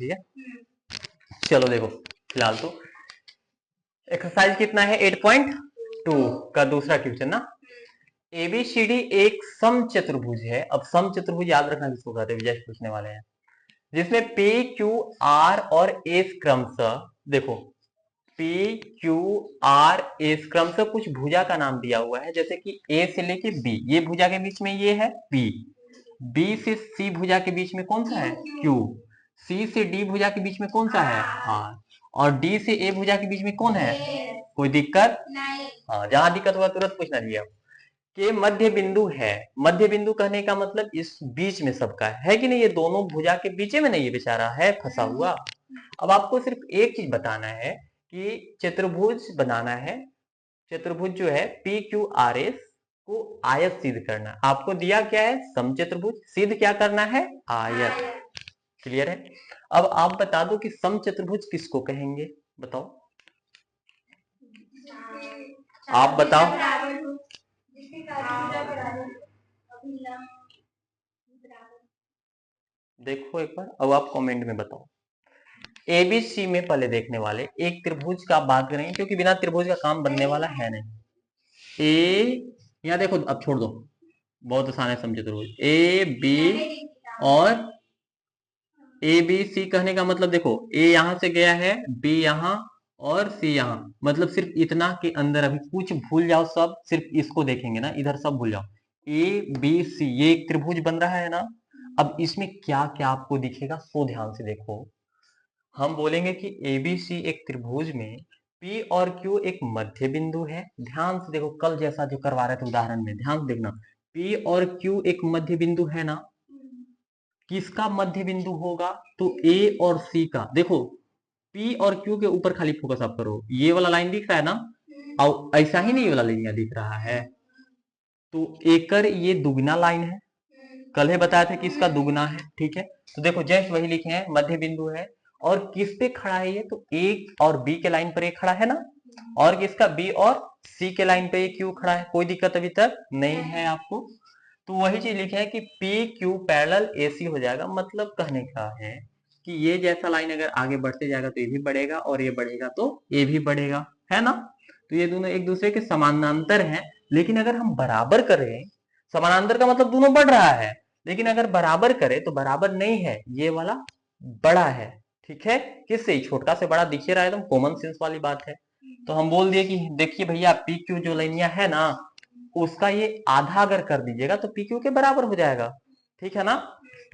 ठीक है। चलो देखो फिलहाल तो एक्सरसाइज कितना है 8.2 का दूसरा क्वेश्चन ना। एबीसीडी एक समचतुर्भुज है। अब समचतुर्भुज याद रखना किसको कहते हैं, विजय पूछने वाले हैं। जिसमें पी क्यू आर और एस क्रमशः, देखो पी क्यू आर एस क्रमशः कुछ भुजा का नाम दिया हुआ है, जैसे कि ए से लेके बी, ये भुजा के बीच में ये है पी, बी से सी भुजा के बीच में कौन सा है क्यू, सी से डी भुजा के बीच में कौन सा है आर, और डी से ए भुजा के बीच में कौन है, कोई दिक्कत नहीं। हाँ, जहां दिक्कत हुआ तुरंत पूछना चाहिए। के मध्य बिंदु है। मध्य बिंदु कहने का मतलब इस बीच में सबका है कि नहीं, ये दोनों भुजा के बीच में नहीं, ये बेचारा है फंसा हुआ। अब आपको सिर्फ एक चीज बताना है कि चतुर्भुज बनाना है। चतुर्भुज जो है पी क्यू आर एस को आयत सिद्ध करना। आपको दिया क्या है, समचतुर्भुज, सिद्ध क्या करना है, आयत। क्लियर है। अब आप बता दो कि समचतुर्भुज किसको कहेंगे, बताओ, आप बताओ। देखो एक बार, अब आप कमेंट में बताओ। एबीसी में पहले देखने वाले एक त्रिभुज का बात करेंगे, क्योंकि बिना त्रिभुज का काम बनने वाला है नहीं। ए, यहाँ देखो, अब छोड़ दो, बहुत आसान है समझे त्रिभुज। ए बी और ए बी सी कहने का मतलब देखो, ए यहां से गया है, बी यहां और सी यहां, मतलब सिर्फ इतना के अंदर अभी कुछ भूल जाओ, सब सिर्फ इसको देखेंगे ना, इधर सब भूल जाओ। ए बी सी ये एक त्रिभुज बन रहा है ना। अब इसमें क्या क्या आपको दिखेगा, सो ध्यान से देखो। हम बोलेंगे कि एबीसी एक त्रिभुज में पी और क्यू एक मध्य बिंदु है। ध्यान से देखो, कल जैसा जो करवा रहे थे उदाहरण में, ध्यान से देखना। पी और क्यू एक मध्य बिंदु है ना। किसका मध्य बिंदु होगा, तो ए और सी का। देखो पी और क्यू के ऊपर खाली फोकस आप करो, ये वाला लाइन दिख रहा है ना, और ऐसा ही नहीं ये वाला लाइन दिख रहा है, तो एकर ये दुगना लाइन है। कल ही बताया था कि इसका दुगना है, ठीक है। तो देखो जस्ट वही लिखे हैं, मध्य बिंदु है। और किस पे खड़ा है ये, तो ए और बी के लाइन पर ये खड़ा है ना, और किसका, बी और सी के लाइन पे ये क्यू खड़ा है। कोई दिक्कत अभी तक नहीं है आपको। तो वही चीज लिखे है कि पी क्यू पैरेलल एसी हो जाएगा। मतलब कहने का है कि ये जैसा लाइन अगर आगे बढ़ते जाएगा तो ये भी बढ़ेगा, और ये बढ़ेगा तो ये भी बढ़ेगा, है ना। तो ये दोनों एक दूसरे के समानांतर हैं। लेकिन अगर हम बराबर करें, समानांतर का मतलब दोनों बढ़ रहा है, लेकिन अगर बराबर करें तो बराबर नहीं है, ये वाला बड़ा है, ठीक है। किससे, छोटा से बड़ा दिख रहा है, एकदम कॉमन सेंस वाली बात है। तो हम बोल दिए कि देखिए भैया पी क्यू जो लाइनिया है ना, उसका ये आधा अगर कर दीजिएगा तो पी क्यू के बराबर हो जाएगा, ठीक है ना।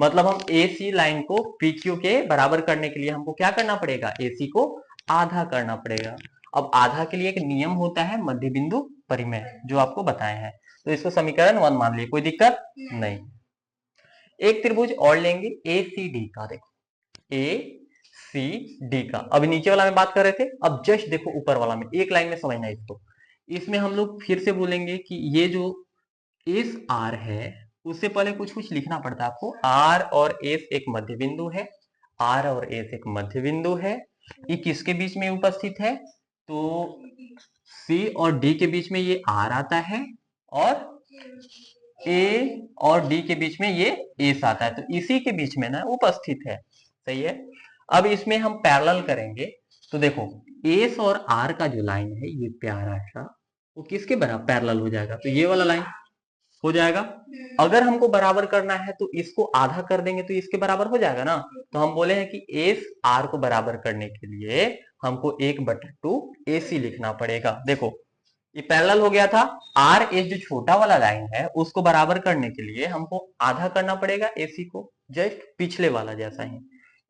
मतलब हम ए सी लाइन को पी क्यू के बराबर करने के लिए हमको क्या करना पड़ेगा, ए सी को आधा करना पड़ेगा। अब आधा के लिए एक नियम होता है मध्य बिंदु परिमेय, जो आपको बताए हैं। तो इसको समीकरण 1 मान लिए, कोई दिक्कत नहीं। एक त्रिभुज और लेंगे ए सी डी का। देखो ए सी डी का, अभी नीचे वाला में बात कर रहे थे, अब जस्ट देखो ऊपर वाला में, एक लाइन में समझना इसको। इसमें हम लोग फिर से बोलेंगे कि ये जो एस आर है, उससे पहले कुछ कुछ लिखना पड़ता है आपको। आर और एस एक मध्य बिंदु है, आर और एस एक मध्य बिंदु है। ये किसके बीच में उपस्थित है, तो सी और डी के बीच में ये आर आता है, और ए और डी के बीच में ये एस आता है, तो इसी के बीच में ना उपस्थित है, सही है। अब इसमें हम पैरेलल करेंगे, तो देखो एस और आर का जो लाइन है ये प्यारा सा, वो किसके बराबर पैरेलल हो जाएगा, तो ये वाला लाइन हो जाएगा। अगर हमको बराबर करना है तो इसको आधा कर देंगे तो इसके बराबर हो जाएगा ना। तो हम बोले हैं कि एस आर को बराबर करने के लिए हमको 1/2 AC लिखना पड़ेगा। देखो ये पैरेलल हो गया था, आर एस जो छोटा वाला लाइन है उसको बराबर करने के लिए हमको आधा करना पड़ेगा एसी को, जस्ट पिछले वाला जैसा ही।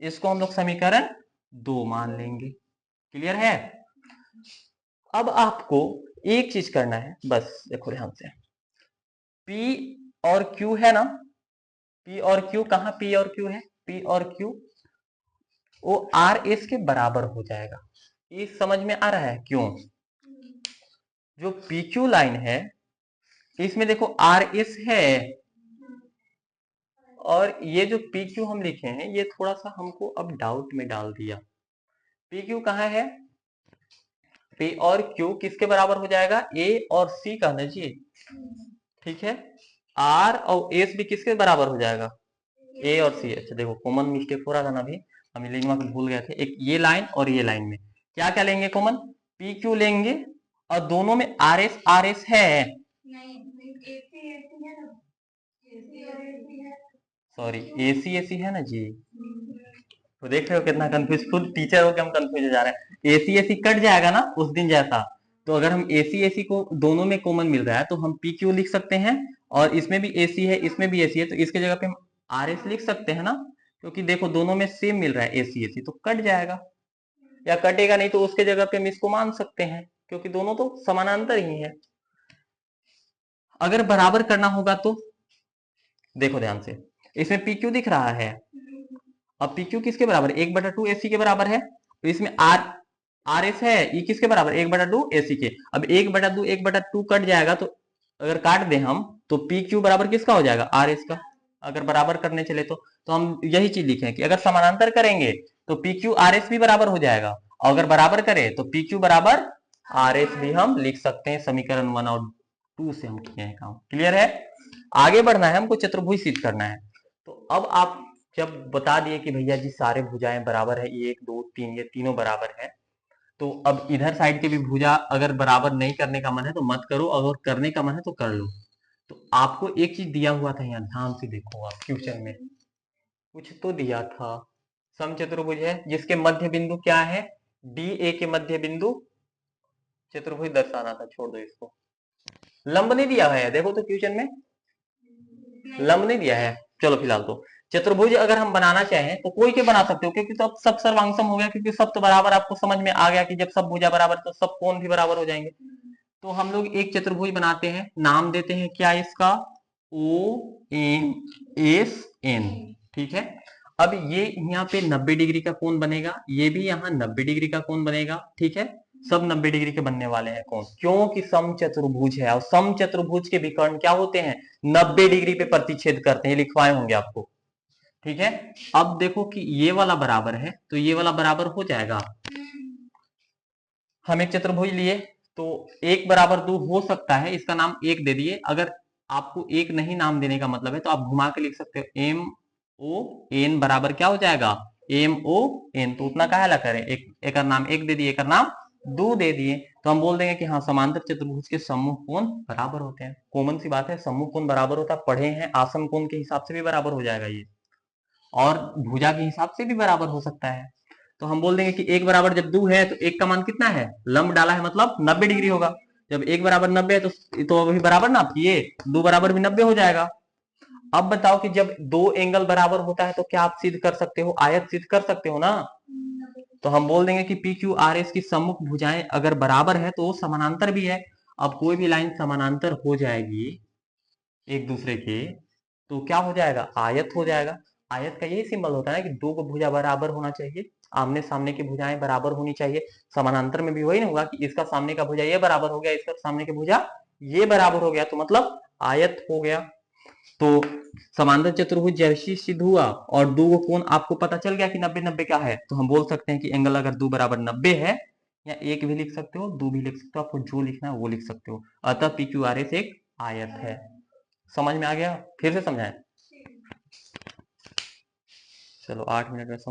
इसको हम लोग समीकरण 2 मान लेंगे। क्लियर है। अब आपको एक चीज करना है बस, देखो ध्यान से। P और Q है ना, P और Q, कहां P और Q है, P और Q वो आर एस के बराबर हो जाएगा। ये समझ में आ रहा है क्यों, जो PQ लाइन है इसमें देखो आर एस है, और ये जो PQ हम लिखे हैं ये थोड़ा सा हमको अब डाउट में डाल दिया। PQ कहाँ है, P और Q किसके बराबर हो जाएगा, A और C का दीजिए, ठीक है। R और S भी किसके बराबर हो जाएगा, A और C। अच्छा देखो कॉमन मिस्टेक हो रहा था ना अभी, हम ये लिखना भूल गए थे, एक ये लाइन और ये लाइन में क्या क्या लेंगे कॉमन, पी क्यू लेंगे और दोनों में आर एस है, सॉरी एसी है ना जी। तो देख रहे हो कितना कंफ्यूज, खुद टीचर हो के हम कंफ्यूज हो जा रहे हैं। एसी कट जाएगा ना उस दिन जैसा, तो अगर हम एसी को दोनों में कॉमन मिल रहा है तो हम पी क्यू लिख सकते हैं, और इसमें भी एसी है इसमें भी एसी है, तो इसके जगह पे हम आर एस लिख सकते हैं ना, क्योंकि देखो दोनों में सेम मिल रहा है एसी, तो कट जाएगा, या कटेगा नहीं तो उसके जगह पे हम इसको मान सकते हैं, क्योंकि दोनों तो समानांतर ही है। अगर बराबर करना होगा तो देखो ध्यान से, इसमें पी क्यू दिख रहा है, अब पी क्यू किसके बराबर, 1/2 एसी के बराबर है, तो इसमें आर एस है, ये किसके बराबर, 1/2 एसी के। अब 1/2 कट जाएगा, तो अगर काट दें हम तो पी क्यू बराबर किसका हो जाएगा, आर एस का। अगर बराबर करने चले तो हम यही चीज लिखें कि अगर समानांतर करेंगे तो पी क्यू आर एस भी बराबर हो जाएगा, और अगर बराबर करें तो पी क्यू बराबर आर एस भी हम लिख सकते हैं। समीकरण 1 और 2 से हम किए हैं काम। क्लियर है, आगे बढ़ना है, हमको चतुर्भुज सिद्ध करना है। तो अब आप जब बता दिए कि भैया जी सारे भुजाएं बराबर है, 1 2 3 ये तीनों बराबर है, तो अब इधर साइड के भी भुजा अगर बराबर नहीं करने का मन है तो मत करो, अगर करने का मन है तो कर लो। तो आपको एक चीज दिया हुआ था, यहाँ ध्यान से देखो, आप क्वेश्चन में कुछ तो दिया था, समचतुर्भुज है जिसके मध्य बिंदु क्या है, डी ए के मध्य बिंदु चतुर्भुज दर्शाना था, छोड़ दो इसको। लंब नहीं दिया है, देखो तो क्वेश्चन में लंब नहीं दिया है। चलो फिलहाल तो चतुर्भुज अगर हम बनाना चाहें तो कोई के बना सकते हो, क्योंकि तो अब सब सर्वांगसम हो गया, क्योंकि सब तो बराबर, आपको समझ में आ गया कि जब सब भुजा बराबर तो सब कोण भी बराबर हो जाएंगे। तो हम लोग एक चतुर्भुज बनाते हैं, नाम देते हैं क्या इसका, ओ एन एस एन, ठीक है। अब ये यहाँ पे 90 डिग्री का कोण बनेगा, ये भी यहाँ 90 डिग्री का कोण बनेगा, ठीक है। सब 90 डिग्री के बनने वाले हैं कोण, क्योंकि समचतुर्भुज है, और समचतुर्भुज के विकर्ण क्या होते हैं, 90 डिग्री पे प्रतिच्छेद करते हैं, लिखवाए होंगे आपको, ठीक है। अब देखो कि ये वाला बराबर है तो ये वाला बराबर हो जाएगा। हम एक चतुर्भुज लिए तो 1/2 हो सकता है, इसका नाम 1 दे दिए। अगर आपको 1 नहीं नाम देने का मतलब है तो आप घुमा के लिख सकते हो, एम ओ एन बराबर क्या हो जाएगा, एम ओ एन। तो उतना काहे ला करें, एक नाम 1 दे दिए, एक नाम 2 दे दिए, तो हम बोल देंगे कि हाँ समांतर चतुर्भुज के समूह कोण बराबर होते हैं। कॉमन सी बात है, समूह कोण बराबर होता है, पढ़े हैं, आसन कोण के हिसाब से भी बराबर हो जाएगा ये, और भुजा के हिसाब से भी बराबर हो सकता है। तो हम बोल देंगे कि 1 बराबर जब 2 है तो 1 का मान कितना है, लंब डाला है मतलब 90 डिग्री होगा। जब 1 बराबर 90 है तो अभी बराबर ना किए, 2 बराबर भी 90 हो जाएगा। अब बताओ कि जब दो एंगल बराबर होता है तो क्या आप सिद्ध कर सकते हो, आयत सिद्ध कर सकते हो ना। तो हम बोल देंगे कि पी क्यू आर एस की सम्मुख भुजाएं अगर बराबर है तो वो समानांतर भी है। अब कोई भी लाइन समानांतर हो जाएगी एक दूसरे के तो क्या हो जाएगा, आयत हो जाएगा। आयत का यही सिंबल होता है कि दो को भुजा बराबर होना चाहिए, आमने सामने की भुजाएं बराबर होनी चाहिए। समानांतर में भी वही नहीं होगा कि इसका सामने का भुजा ये बराबर हो गया, इसका सामने की भुजा ये बराबर हो गया, तो मतलब आयत हो गया। तो समांतर चतुर्भुज जैसे सिद्ध हुआ और दो कोण आपको पता चल गया कि 90-90 क्या है, तो हम बोल सकते हैं कि एंगल अगर 2 बराबर 90 है, या 1 भी लिख सकते हो 2 भी लिख सकते हो, आपको जो लिखना है वो लिख सकते हो। अतः पी क्यू आर एस एक आयत है। समझ में आ गया, फिर से समझाएं। चलो 8 मिनट में समझ